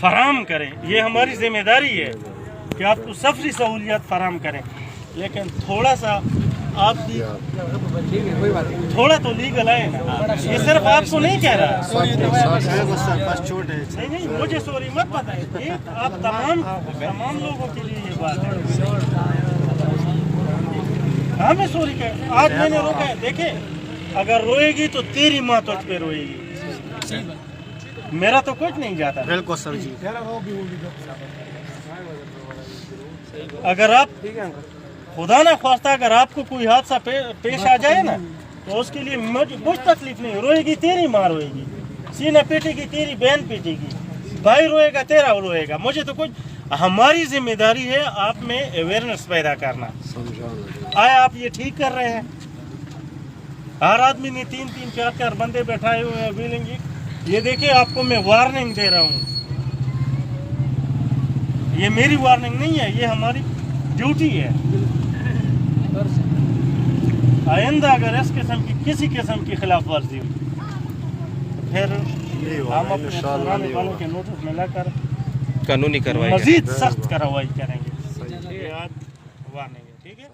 फराहम करें। ये हमारी जिम्मेदारी है कि आपको सफरी सहूलियत फराहम करें, लेकिन थोड़ा सा आप भी थोड़ा तो लीगल आए ना। ये सिर्फ आपको नहीं कह रहा, नहीं मुझे सॉरी मत बताइए, आप तमाम लोगों के लिए ये बात है। हाँ मैं सॉरी कह, आज मैंने रोका है। देखे अगर रोएगी तो तेरी माँ तुझ पे रोएगी, मेरा तो कुछ नहीं जाता। बिल्कुल सर जी। अगर आप खुदा ना ख्वास्ता अगर आपको कोई हादसा पेश आ जाए ना, तो उसके लिए मुझे कुछ तकलीफ नहीं। रोएगी तेरी माँ रोएगी, सीना पीटेगी तेरी बहन पीटेगी, भाई रोएगा तेरा रोएगा, मुझे तो कुछ। हमारी जिम्मेदारी है आप में अवेयरनेस पैदा करना। आए आप ये ठीक कर रहे हैं, हर आदमी ने 3-3, 4-4 बंदे बैठाए हुए हैं व्हीलिंग। ये देखिए आपको मैं वार्निंग दे रहा हूँ, ये मेरी वार्निंग नहीं है, ये हमारी ड्यूटी है। आइंदा अगर इस किस्म की किसी किस्म की खिलाफ वर्जी हुई तो फिर हम अपने पुराने वालों के नोटिस में लाकर कानूनी कार्रवाई मजीद सख्त कार्रवाई करेंगे। ये आज वार्निंग है, ठीक है।